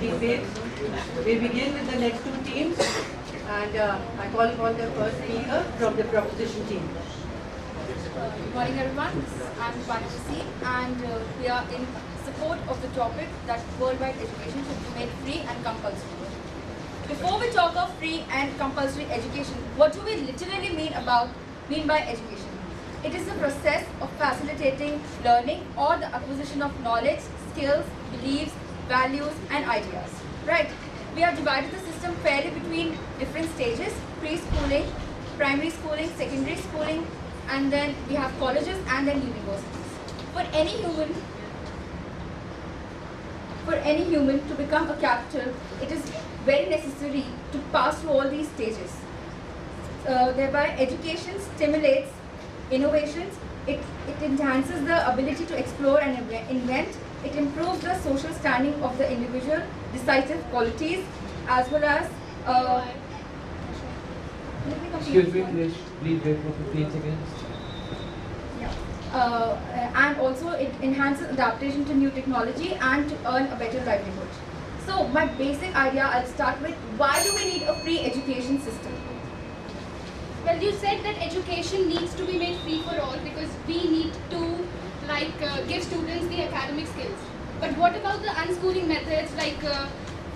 debate. We begin with the next two teams, and I call upon the first speaker from the proposition team. Good morning, everyone. I'm Vanshasi, and we are in support of the topic that worldwide education should be made free and compulsory. Before we talk of free and compulsory education, what do we literally mean by education? It is the process of facilitating learning or the acquisition of knowledge, skills, beliefs, values, and ideas. Right? We have divided the system fairly between different stages: preschooling, primary schooling, secondary schooling, and then we have colleges and then universities. For any human to become a capital, it is very necessary to pass through all these stages. Thereby, education stimulates innovations, it enhances the ability to explore and invent, it improves the social standing of the individual, decisive qualities, as well as Excuse me, please wait for 15 seconds. And also it enhances adaptation to new technology and to earn a better livelihood. So my basic idea, I'll start with, why do we need a free education system? Well, you said that education needs to be made free for all because we need to give students the academic skills. But what about the unschooling methods like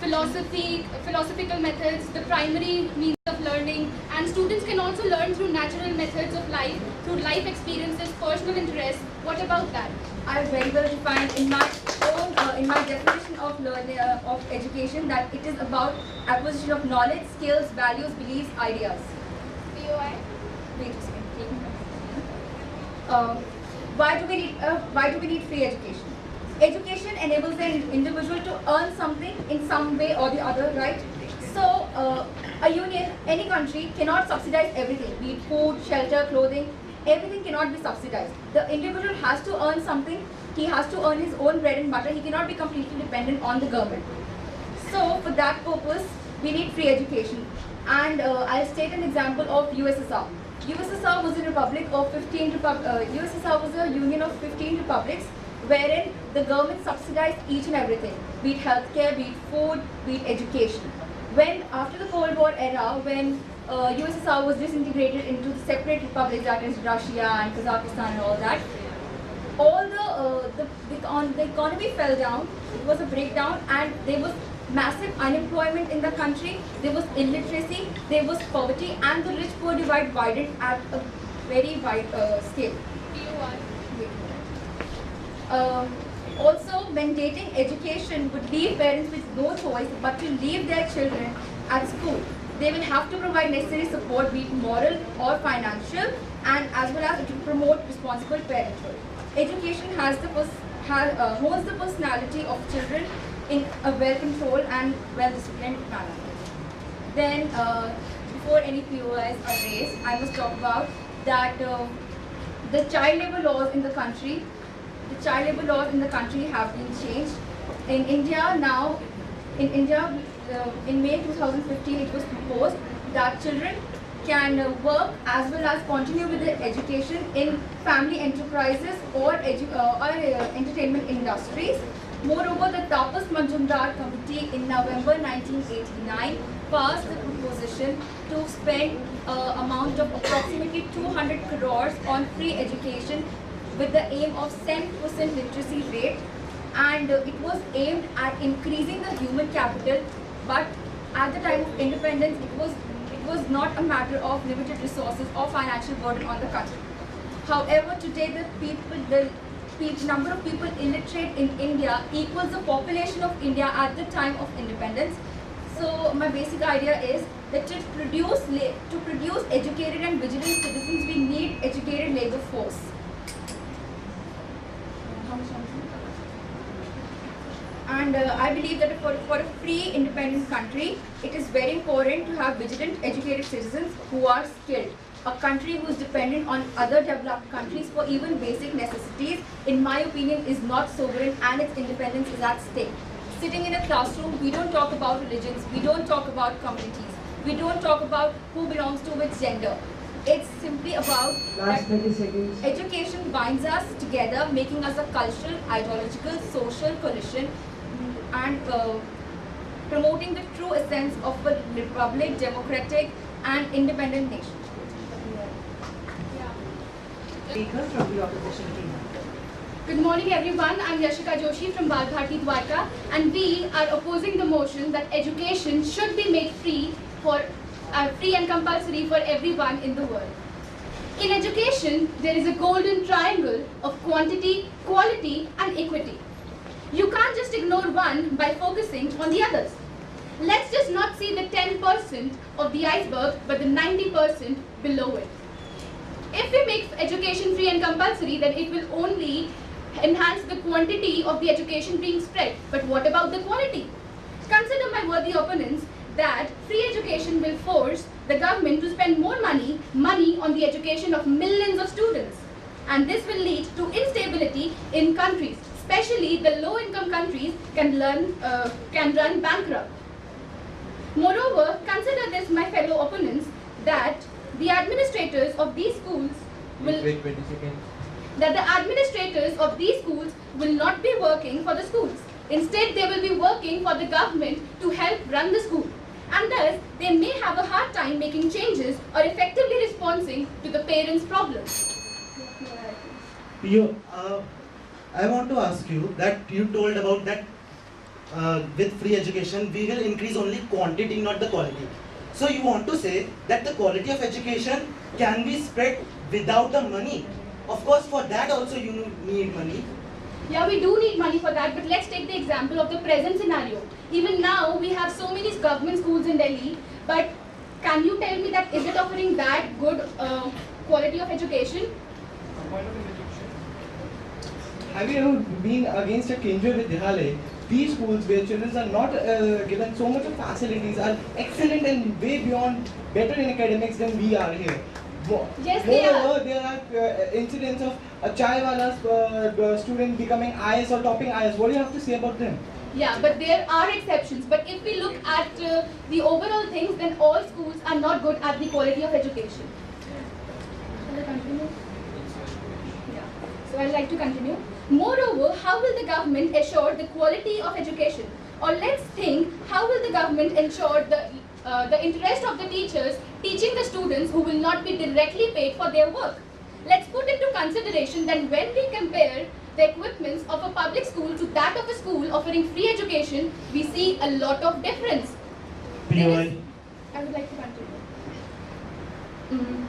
philosophical methods, the primary means of learning, and students can also learn through natural methods of life, through life experiences, personal interests. What about that? I have very well defined in my own in my definition of learning of education that it is about acquisition of knowledge, skills, values, beliefs, ideas. POI? Wait a second. Why do we need free education? Education enables the individual to earn something in some way or the other, right? So any country cannot subsidize everything, be it food, shelter, clothing. Everything cannot be subsidized. The individual has to earn something. He has to earn his own bread and butter. He cannot be completely dependent on the government. So for that purpose, we need free education. And I'll state an example of USSR. USSR was a republic of USSR was a union of 15 republics, wherein the government subsidized each and everything, be it healthcare, be it food, be it education. When after the Cold War era, when USSR was disintegrated into the separate republics, that is Russia and Kazakhstan and all that, all the economy fell down. It was a breakdown, and there was massive unemployment in the country. There was illiteracy, there was poverty, and the rich-poor divide widened at a very wide scale. Also, mandating education would leave parents with no choice but to leave their children at school. They will have to provide necessary support, be it moral or financial, and as well as to promote responsible parenthood. Education hones the personality of children in a well-controlled and well-disciplined manner. Then, before any POIs are raised, I must talk about that the child labor laws in the country. The child labor laws in the country have been changed. In India now, in May 2015, it was proposed that children can work as well as continue with their education in family enterprises or entertainment industries. Moreover, the Tapas Majumdar Committee in November 1989 passed the proposition to spend amount of approximately 200 crores on free education with the aim of 10% literacy rate, and it was aimed at increasing the human capital. But at the time of independence, it was not a matter of limited resources or financial burden on the country. However, today the number of people illiterate in India equals the population of India at the time of independence. So my basic idea is that to produce educated and vigilant citizens, we need educated labor force. And I believe that for a free, independent country, it is very important to have vigilant, educated citizens who are skilled. A country who is dependent on other developed countries for even basic necessities, in my opinion, is not sovereign, and its independence is at stake. Sitting in a classroom, we don't talk about religions, we don't talk about communities, we don't talk about who belongs to which gender. It's simply about Last 30 seconds. Education binds us together, making us a cultural, ideological, social coalition, and promoting the true essence of a republic, democratic and independent nation. Speaker from the opposition team. Good morning everyone, I'm Yashika Joshi from Bal Bharti Dwarka, and we are opposing the motion that education should be made free and compulsory for everyone in the world. In education, there is a golden triangle of quantity, quality and equity. You can't just ignore one by focusing on the others. Let's just not see the 10% of the iceberg but the 90% below it. If we make education free and compulsory, then it will only enhance the quantity of the education being spread. But what about the quality? Consider, my worthy opponents, that free education will force the government to spend more money on the education of millions of students. And this will lead to instability in countries, especially the low-income countries can run bankrupt. Moreover, consider this, my fellow opponents, that the administrators of these schools will Please wait 20 seconds. will not be working for the schools. Instead, they will be working for the government to help run the school. And thus, they may have a hard time making changes or effectively responding to the parents' problems. I want to ask you that you told about that with free education we will increase only quantity, not the quality. So you want to say that the quality of education can be spread without the money. Of course, for that also you need money. Yeah, we do need money for that, but let's take the example of the present scenario. Even now, we have so many government schools in Delhi, but can you tell me that is it offering that good quality of education? Have you ever been against a Kendriya Vidyalaya? These schools where children are not given so much of facilities are excellent and way beyond better in academics than we are here. Yes, they are. Moreover, there are incidents of a chaiwala student becoming IS or topping IS. What do you have to say about them? Yeah, but there are exceptions. But if we look at the overall things, then all schools are not good at the quality of education. Shall I continue? Yeah. So I'd like to continue. Moreover, how will the government assure the quality of education? Or let's think, how will the government ensure the interest of the teachers teaching the students who will not be directly paid for their work? Let's put into consideration that when we compare the equipments of a public school to that of a school offering free education, we see a lot of difference. I would like to continue.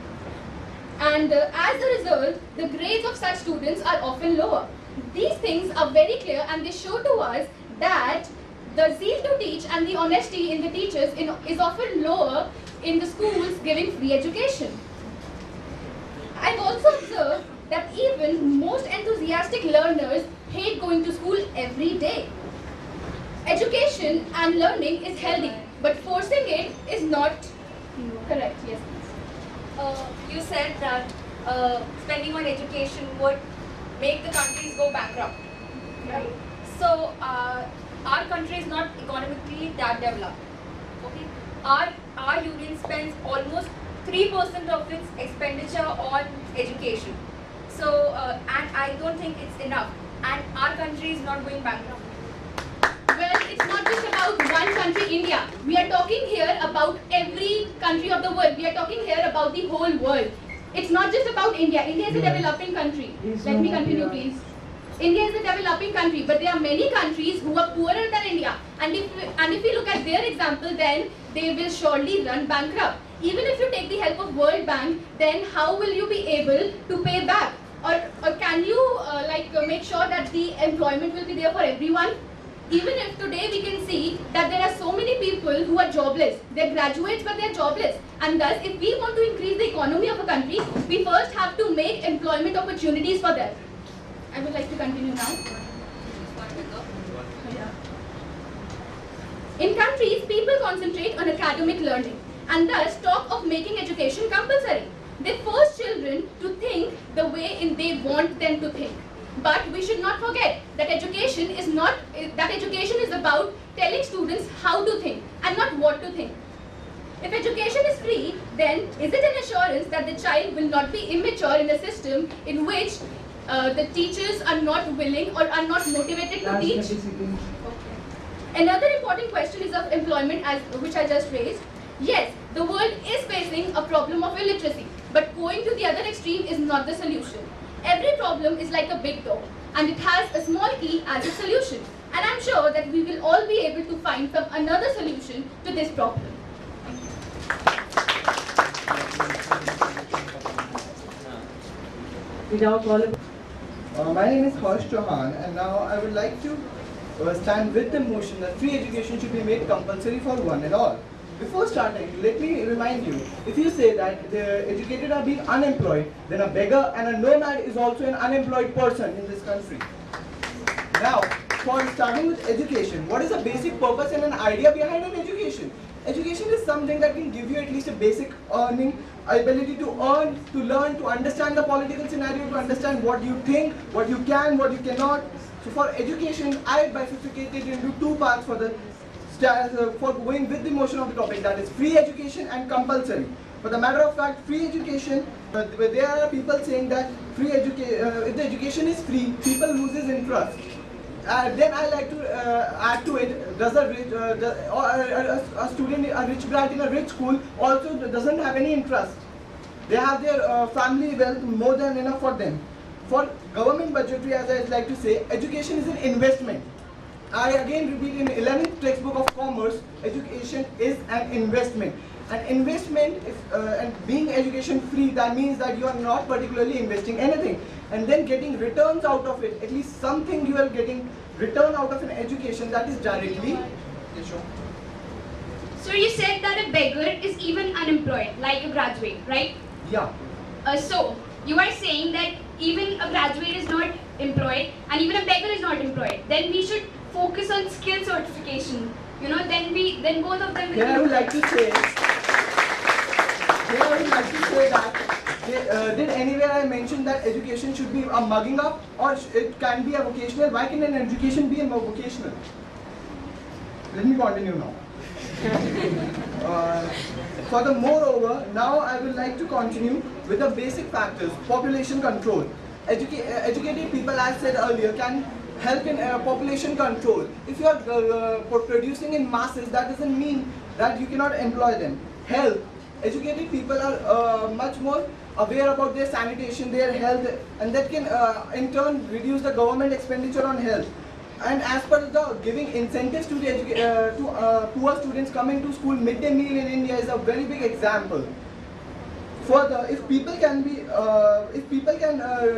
And as a result, the grades of such students are often lower. These things are very clear and they show to us that the zeal to teach and the honesty in the teachers is often lower in the schools giving free education. I've also observed that even most enthusiastic learners hate going to school every day. Education and learning is healthy, but forcing it is not correct. Yes, please. You said that spending on education would make the countries go bankrupt. Right. So our country is not economically that developed. Okay, our union spends almost 3% of its expenditure on education. So and I don't think it's enough. And our country is not going bankrupt. Well, it's not just about one country, India. We are talking here about every country of the world. We are talking here about the whole world. It's not just about India. India is a developing country. Let me continue, please. India is a developing country, but there are many countries who are poorer than India. And if we look at their example, then they will surely run bankrupt. Even if you take the help of World Bank, then how will you be able to pay back? Or can you make sure that the employment will be there for everyone? Even if today we can see that there are so many people who are jobless, they're graduates but they're jobless, and thus if we want to increase the economy of a country, we first have to make employment opportunities for them. I would like to continue now. In countries, people concentrate on academic learning and thus talk of making education compulsory. They force children to think the way they want them to think. But we should not forget that education is about telling students how to think and not what to think. If education is free, then is it an assurance that the child will not be immature in a system in which the teachers are not willing or are not motivated to teach? Okay. Another important question is of unemployment which I just raised. Yes, the world is facing a problem of illiteracy, but going to the other extreme is not the solution. Every problem is like a big door, and it has a small key as a solution. And I'm sure that we will all be able to find some another solution to this problem. We now call upon My name is Harsh Chauhan, and now I would like to stand with the motion that free education should be made compulsory for one and all. Before starting, let me remind you, if you say that the educated are being unemployed, then a beggar and a nomad is also an unemployed person in this country. Now, for starting with education, what is the basic purpose and an idea behind an education? Education is something that can give you at least a basic earning, ability to earn, to learn, to understand the political scenario, to understand what you think, what you can, what you cannot. So for education, I bifurcated into two parts for going with the motion of the topic, that is free education and compulsory. For the matter of fact, free education, there are people saying that if the education is free, people loses interest. Then I like to add to it, does a rich brat in a rich school also doesn't have any interest. They have their family wealth more than enough for them. For government budgetary, as I like to say, education is an investment. I again repeat, in 11th textbook of commerce, education is an investment. An investment, and being education free, that means that you are not particularly investing anything, and then getting returns out of it, at least something you are getting return out of an education, that is directly. So you said that a beggar is even unemployed, like a graduate, right? Yeah. So you are saying that even a graduate is not employed and even a beggar is not employed. Then we should focus on skill certification. You know, then both of them will. Here I would like to say that did anywhere I mentioned that education should be a mugging up, or it can be a vocational? Why can an education be a vocational? Let me continue now. Moreover, now I would like to continue with the basic factors. Population control. Educated people, as said earlier, can help in population control. If you are producing in masses, that doesn't mean that you cannot employ them. Health. Educated people are much more aware about their sanitation, their health, and that can in turn reduce the government expenditure on health. And as per the giving incentives to the poor students coming to school, midday meal in India is a very big example. Further, if people can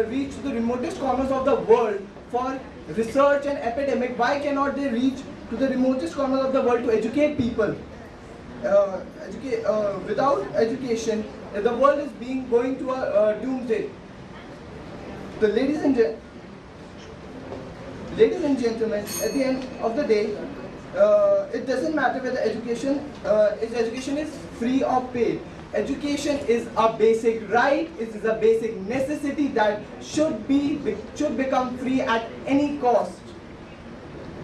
reach the remotest corners of the world for research and epidemic, why cannot they reach to the remotest corners of the world to educate people? Without education, the world is going to a doomsday. Ladies and gentlemen, at the end of the day, it doesn't matter whether education is free or paid. Education is a basic right. It is a basic necessity that should become free at any cost.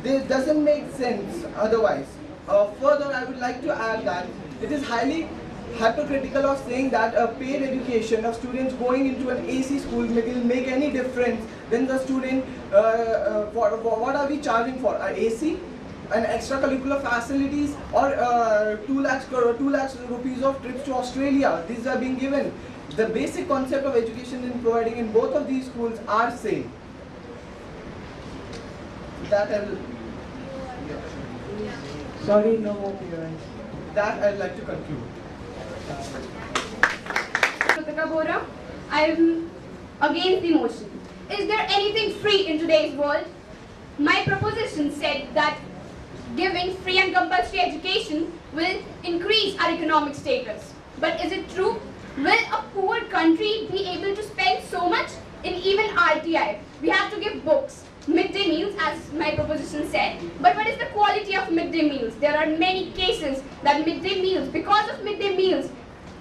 This doesn't make sense otherwise. Further, I would like to add that it is highly hypocritical of saying that a paid education of students going into an AC school will make any difference. Then the student, what are we charging for? AC, an extracurricular facilities, or 2 lakhs rupees of trips to Australia? These are being given. The basic concept of education in providing in both of these schools are same. That I will. Sorry, no more clearance. That I'd like to conclude. Kritika Bora, I'm against the motion. Is there anything free in today's world? My proposition said that giving free and compulsory education will increase our economic status. But is it true? Will a poor country be able to spend so much? In even RTI, we have to give books, midday meals, as my proposition said. But what is the quality of midday meals? There are many cases that midday meals, because of midday meals,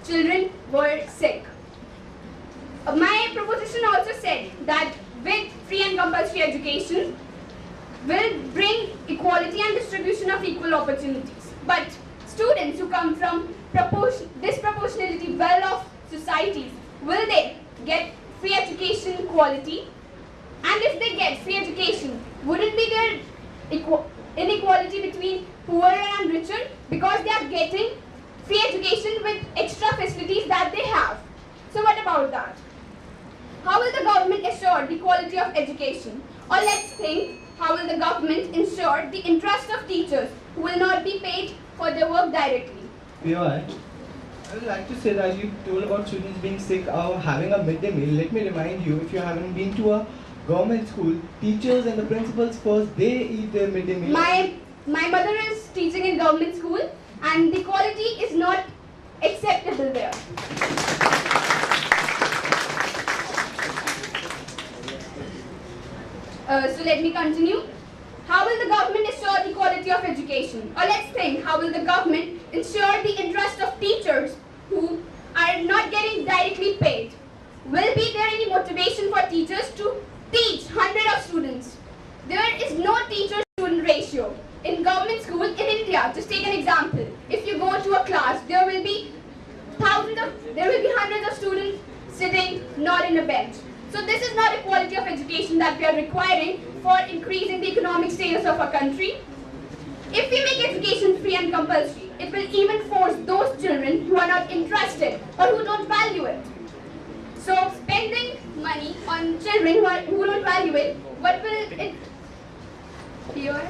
children were sick. My proposition also said that with free and compulsory education will bring equality and distribution of equal opportunities. But students who come from disproportionately well-off societies, will they get free education quality? And if they get free education, wouldn't be there inequality between poorer and richer because they are getting free education with extra facilities that they have. So what about that? How will the government assure the quality of education? Or let's think, how will the government ensure the interest of teachers who will not be paid for their work directly? PY, I would like to say that you told about students being sick or having a midday meal. Let me remind you, if you haven't been to a government school, teachers and the principals first, they eat their midday meal. My mother is teaching in government school and the quality is not acceptable there. So let me continue. How will the government ensure the quality of education? Or let's think, how will the government ensure the interest of teachers who are not getting directly paid? Will be there any motivation for teachers to teach hundreds of students? There is no teacher-student ratio. In government school in India, just take an example. If you go to a class, there will be hundreds of students sitting not in a bench. So this is not a quality of education that we are requiring for increasing the economic status of our country. If we make education free and compulsory, it will even force those children who are not interested or who don't value it. So spending money on children who don't value it, what will it here?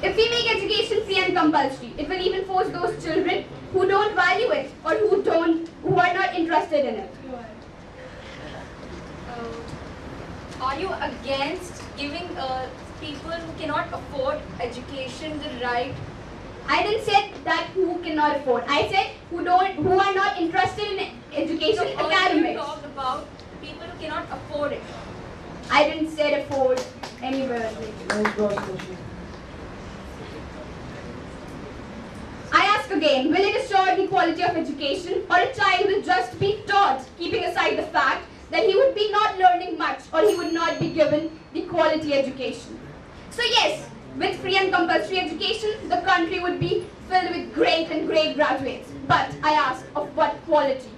If we make education free and compulsory, it will even force those children who don't value it or who are not interested in it. Are you against giving people who cannot afford education the right? I didn't say that who cannot afford. I said who are not interested in education, You academics. talked about people who cannot afford it. I didn't say afford anywhere. I ask again, will it assure the quality of education or a child will just be taught, keeping aside the fact that he would be not learning much or he would not be given the quality education? So yes, with free and compulsory education, the country would be filled with great and great graduates. But I ask, of what quality?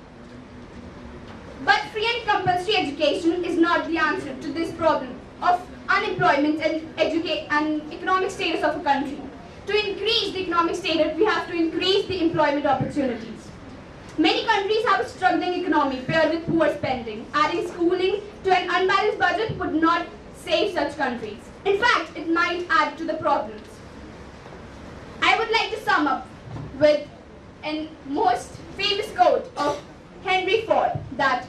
But free and compulsory education is not the answer to this problem of unemployment and economic status of a country. To increase the economic status, we have to increase the employment opportunities. Many countries have a struggling economy paired with poor spending. Adding schooling to an unbalanced budget would not save such countries. In fact, it might add to the problems. I would like to sum up with a most famous quote of Henry Ford that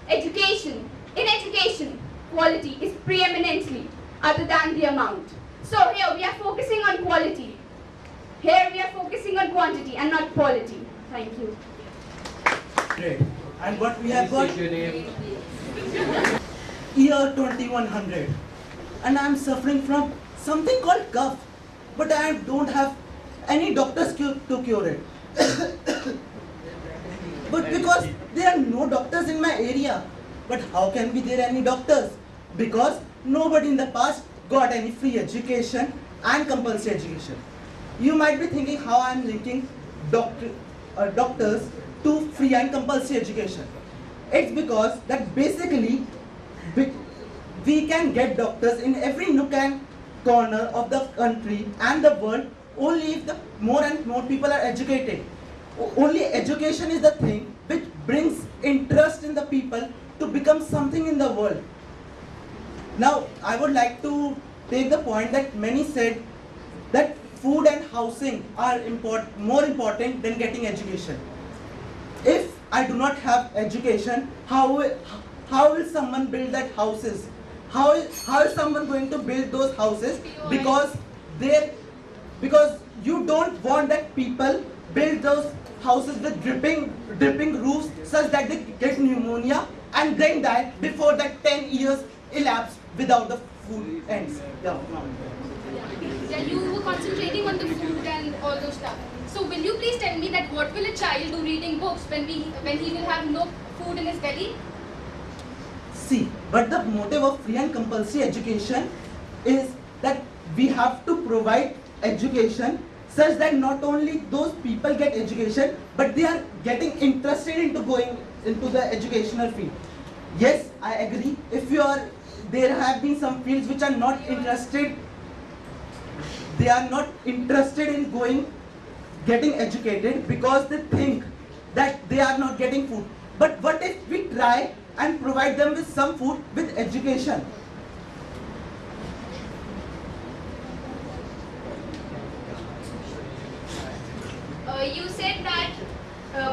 in education, quality is preeminently other than the amount. So here we are focusing on quality. Here we are focusing on quantity and not quality. Thank you. Great. And what we have got, State your name. year 2100. And I am suffering from something called cough. But I don't have any doctors to cure it. But because there are no doctors in my area. But how can be there any doctors? Because nobody in the past got any free education and compulsory education. You might be thinking how I am linking doctors to free and compulsory education. It's because that basically we can get doctors in every nook and corner of the country and the world only if the more and more people are educated. Only education is the thing which brings interest in the people to become something in the world. Now, I would like to take the point that many said that food and housing are more important than getting education. If I do not have education, how will someone build that houses? How is someone going to build those houses? Because you don't want that people build those houses with dripping roofs such that they get pneumonia and then die before that 10 years elapse without the food ends. Yeah, you were concentrating on the food and all those stuff. So will you please tell me that what will a child do reading books when he will have no food in his belly? See, but the motive of free and compulsory education is that we have to provide education such that not only those people get education, but they are getting interested into going into the educational field. Yes, I agree. If you are there have been some fields which are not interested. They are not interested in getting educated because they think that they are not getting food. But what if we try and provide them with some food with education? You said that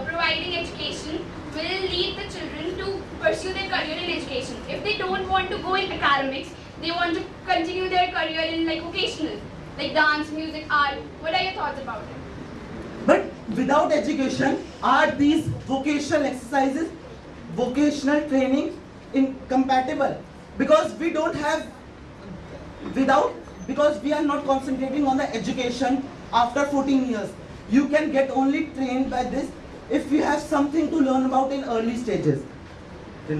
providing education will lead the children to pursue their career in education. If they don't want to go in academics, they want to continue their career in like vocational, like dance, music, art. What are your thoughts about it? But without education, are these vocational exercises, vocational training incompatible? Because we don't have, because we are not concentrating on the education after 14 years. You can get only trained by this if you have something to learn about in early stages. And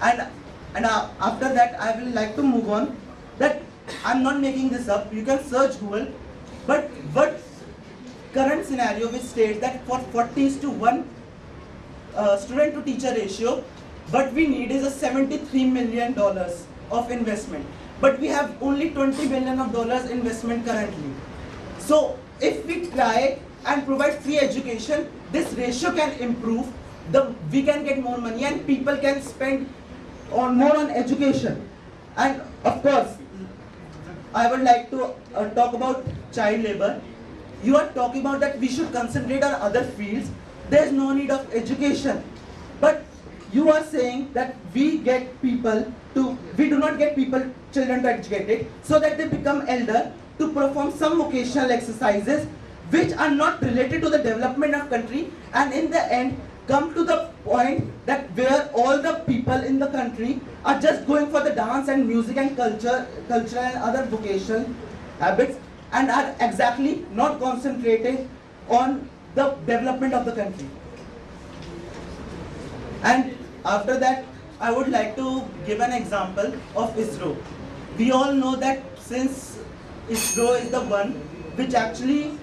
after that, I will like to move on. That I'm not making this up. You can search Google. But what current scenario which states that for 40:1 student to teacher ratio, what we need is a $73 million of investment. But we have only $20 million investment currently. So if we try and provide free education, this ratio can improve. We can get more money and people can spend more on education. And of course, I would like to talk about child labor. You are talking about that we should concentrate on other fields. There is no need of education. But you are saying that we do not get children to educate it, so that they become elder to perform some vocational exercises which are not related to the development of country, and in the end come to the point that where all the people in the country are just going for the dance and music and culture and other vocational habits, and are exactly not concentrating on the development of the country. And after that, I would like to give an example of ISRO. We all know that since ISRO is the one which actually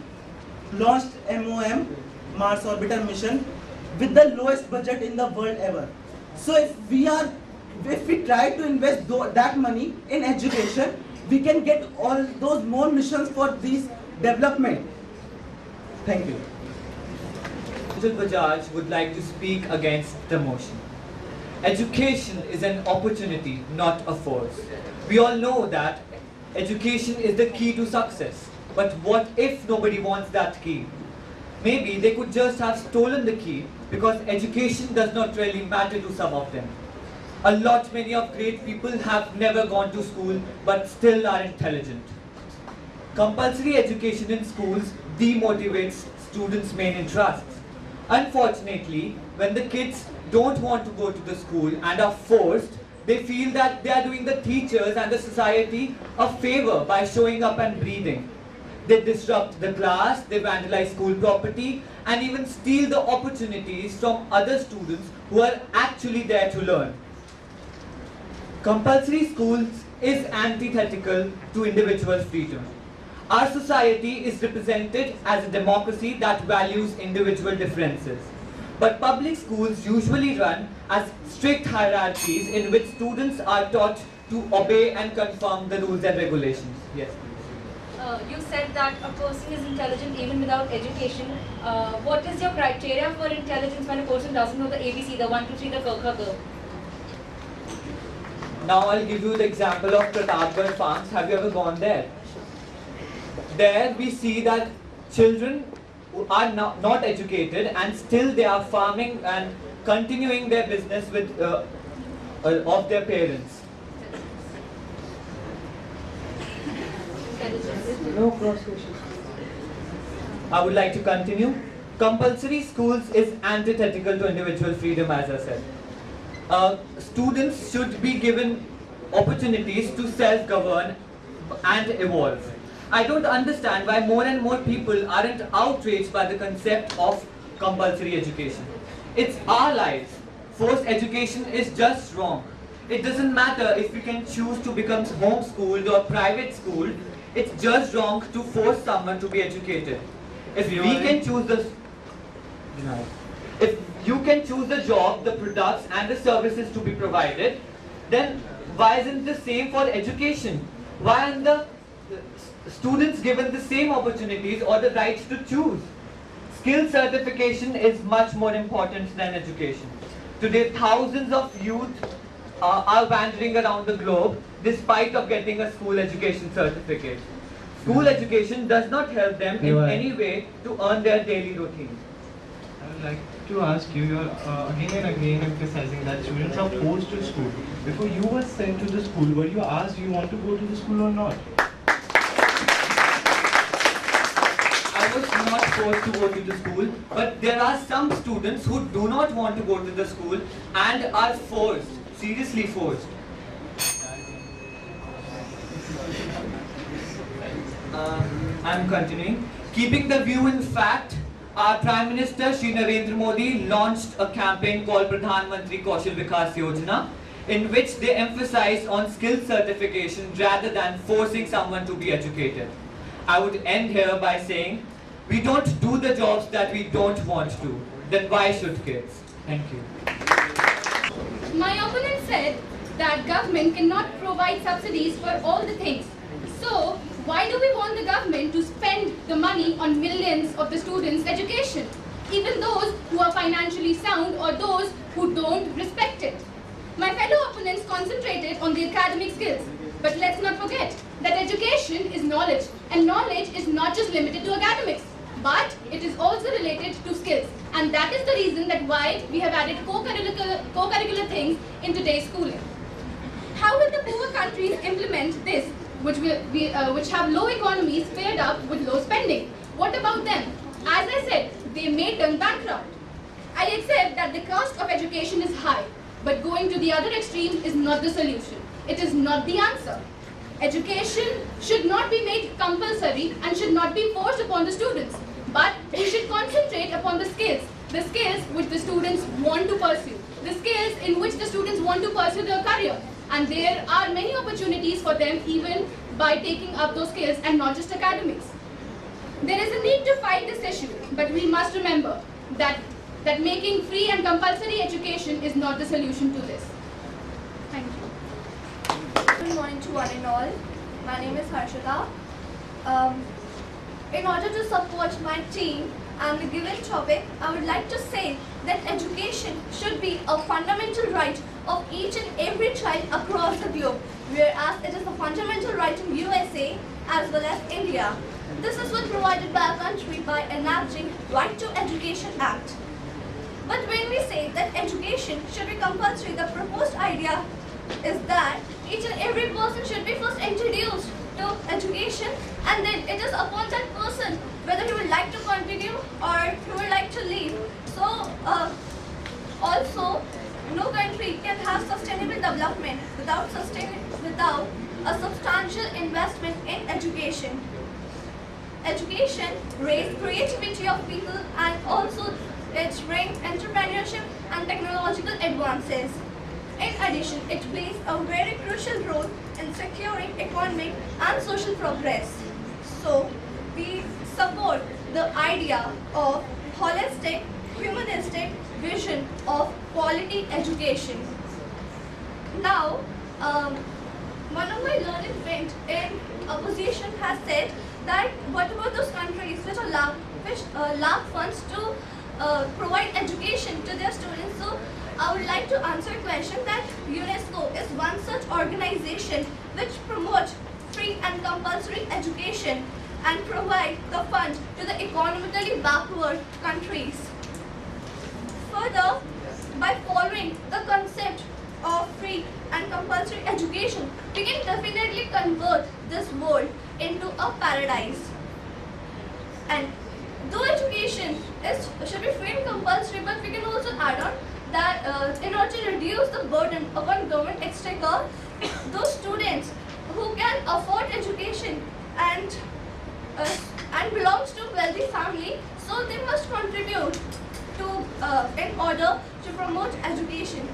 launched MOM, Mars Orbiter Mission, with the lowest budget in the world ever. So if we try to invest that money in education, we can get all those more missions for these development. Thank you. Angel Bajaj would like to speak against the motion. Education is an opportunity, not a force. We all know that education is the key to success. But what if nobody wants that key? Maybe they could just have stolen the key because education does not really matter to some of them. Many of great people have never gone to school but still are intelligent. Compulsory education in schools demotivates students' main interests. Unfortunately, when the kids don't want to go to the school and are forced, they feel that they are doing the teachers and the society a favor by showing up and breathing. They disrupt the class, they vandalize school property, and even steal the opportunities from other students who are actually there to learn. Compulsory schools is antithetical to individual freedom. Our society is represented as a democracy that values individual differences. But public schools usually run as strict hierarchies in which students are taught to obey and conform the rules and regulations. Yes. You said that a person is intelligent even without education. What is your criteria for intelligence when a person doesn't know the ABC, the 1, 2, 3, the K? Now I'll give you the example of Pratapgarh farms. Have you ever gone there? There we see that children who are not educated and still they are farming and continuing their business with of their parents. No cross questions. I would like to continue. Compulsory schools is antithetical to individual freedom, as I said. Students should be given opportunities to self-govern and evolve. I don't understand why more and more people aren't outraged by the concept of compulsory education. It's our lives. Forced education is just wrong. It doesn't matter if we can choose to become homeschooled or private schooled. It's just wrong to force someone to be educated. If you can choose the job, the products and the services to be provided, then why isn't the same for education? Why aren't the students given the same opportunities or the right to choose? Skill certification is much more important than education. Today, thousands of youth are wandering around the globe despite of getting a school education certificate. School education does not help them in any way to earn their daily routine. I would like to ask you, you're again and again emphasizing that students are forced to school. Before you were sent to the school, were you asked you want to go to the school or not? I was not forced to go to the school, but there are some students who do not want to go to the school and are forced, seriously forced. I'm continuing. Keeping the view in fact, our Prime Minister Shri Narendra Modi launched a campaign called Pradhan Mantri Kaushal Vikas Yojana, in which they emphasize on skill certification rather than forcing someone to be educated. I would end here by saying, we don't do the jobs that we don't want to, then why should kids? Thank you. My opponent said that government cannot provide subsidies for all the things. So, why do we want the government to spend the money on millions of the students' education, even those who are financially sound or those who don't respect it? My fellow opponents concentrated on the academic skills, but let's not forget that education is knowledge, and knowledge is not just limited to academics, but it is also related to skills, and that is the reason that why we have added co-curricular things in today's schooling. How will the poor countries implement this, which have low economies filled up with low spending? What about them? As I said, they may turn bankrupt. I accept that the cost of education is high, but going to the other extreme is not the solution. It is not the answer. Education should not be made compulsory and should not be forced upon the students, but we should concentrate upon the skills which the students want to pursue, the skills in which the students want to pursue their career. And there are many opportunities for them even by taking up those skills and not just academics. There is a need to fight this issue, but we must remember that making free and compulsory education is not the solution to this. Thank you. Good morning to one and all. My name is Harshita. In order to support my team and the given topic, I would like to say that education should be a fundamental right of each and every child across the globe, whereas it is a fundamental right in USA as well as India. This is what provided by our country by enacting Right to Education Act. But when we say that education should be compulsory, the proposed idea is that each and every person should be first introduced to education, and then it is upon that person whether he would like to continue or he would like to leave. So also, no country can have sustainable development without a substantial investment in education. Education raises creativity of people and also it brings entrepreneurship and technological advances. In addition, it plays a very crucial role in securing economic and social progress. So, we support the idea of holistic, humanistic vision of quality education. Now, one of my learned friends in opposition has said that what about those countries which lack funds to provide education to their students? So I would like to answer a question that UNESCO is one such organization which promotes free and compulsory education and provide the fund to the economically backward countries. Further, by following the concept of free and compulsory education, we can definitely convert this world into a paradise. And though education should be free and compulsory, but we can also add on that in order to reduce the burden upon government exchequer, those students who can afford education and belongs to wealthy family, so they must contribute to in order to promote education.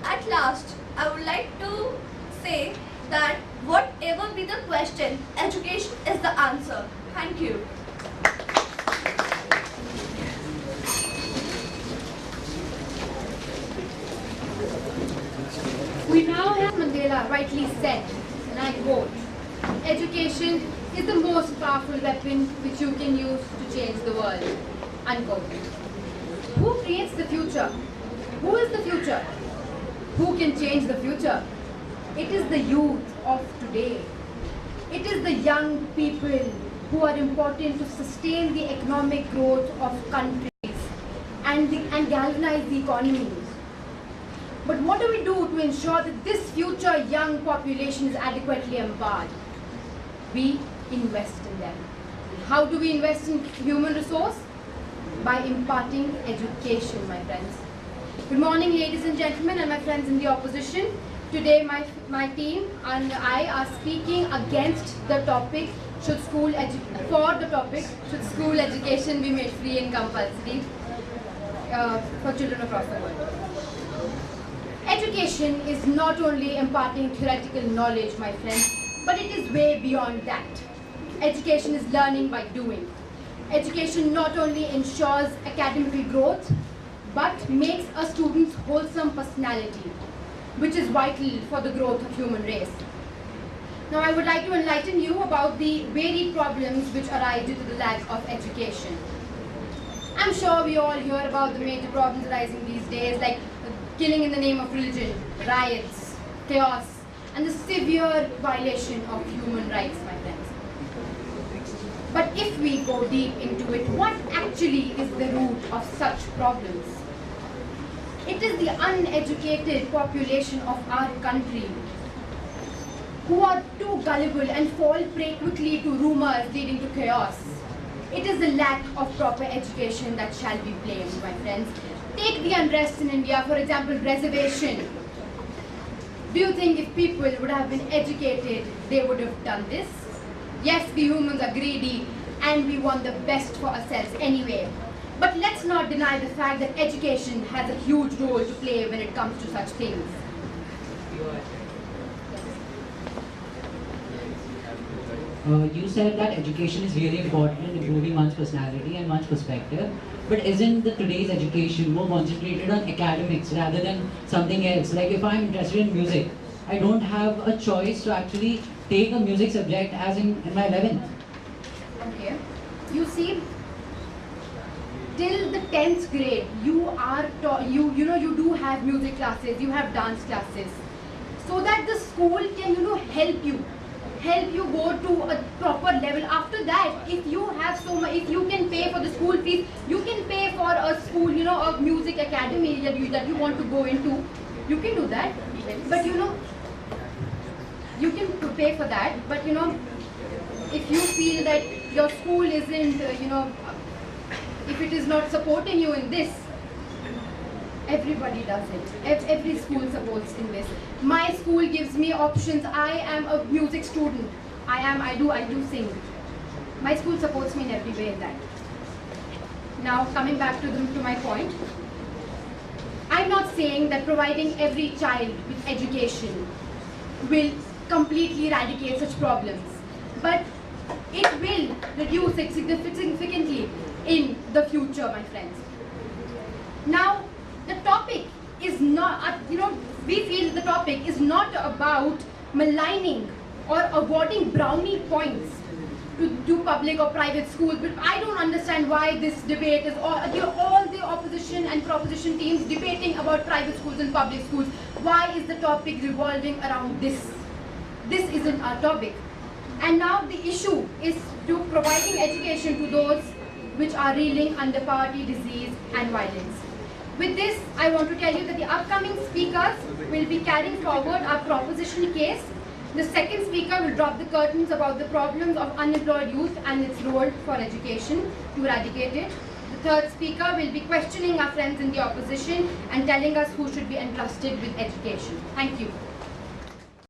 At last, I would like to say that whatever be the question, education is the answer. Thank you. We now have Mandela rightly said, and I quote, education is the most powerful weapon which you can use to change the world, unquote. Who creates the future? Who is the future? Who can change the future? It is the youth of today. It is the young people who are important to sustain the economic growth of countries and galvanize the economy. But what do we do to ensure that this future young population is adequately empowered? We invest in them. How do we invest in human resource? By imparting education, my friends. Good morning, ladies and gentlemen, and my friends in the opposition. Today, my team and I are speaking against the topic, should school education be made free and compulsory for children across the world. Education is not only imparting theoretical knowledge, my friends, but it is way beyond that. Education is learning by doing. Education not only ensures academic growth, but makes a student's wholesome personality, which is vital for the growth of human race. Now, I would like to enlighten you about the varied problems which arise due to the lack of education. I'm sure we all hear about the major problems arising these days, like killing in the name of religion, riots, chaos, and the severe violation of human rights, my friends. But if we go deep into it, what actually is the root of such problems? It is the uneducated population of our country who are too gullible and fall prey quickly to rumors leading to chaos. It is the lack of proper education that shall be blamed, my friends. Take the unrest in India, for example, reservation. Do you think if people would have been educated, they would have done this? Yes, we humans are greedy and we want the best for ourselves anyway. But let's not deny the fact that education has a huge role to play when it comes to such things. You said that education is really important in improving one's personality and one's perspective, but isn't today's education more concentrated on academics rather than something else? Like if I'm interested in music, I don't have a choice to actually take a music subject as in my 11th. Okay. You see, till the 10th grade, you do have music classes, you have dance classes, so that the school can help you go to a proper level. After that, if you have if you can pay for the school fees, you can pay for a school, a music academy that you want to go into. You can do that, but you can pay for that. But if you feel that your school isn't, if it is not supporting you in this, everybody does it. Every school supports in this. My school gives me options. I am a music student. I do sing. My school supports me in every way in that. Now, coming back to my point, I'm not saying that providing every child with education will completely eradicate such problems, but it will reduce it significantly in the future, my friends. Now, the topic is not, we feel the topic is not about maligning or awarding brownie points to public or private schools, but I don't understand why this debate is all the opposition and proposition teams debating about private schools and public schools. Why is the topic revolving around this? This isn't our topic. And now the issue is to providing education to those which are reeling under poverty, disease and violence. With this, I want to tell you that the upcoming speakers will be carrying forward our proposition case. The second speaker will drop the curtains about the problems of unemployed youth and its role for education to eradicate it. The third speaker will be questioning our friends in the opposition and telling us who should be entrusted with education. Thank you.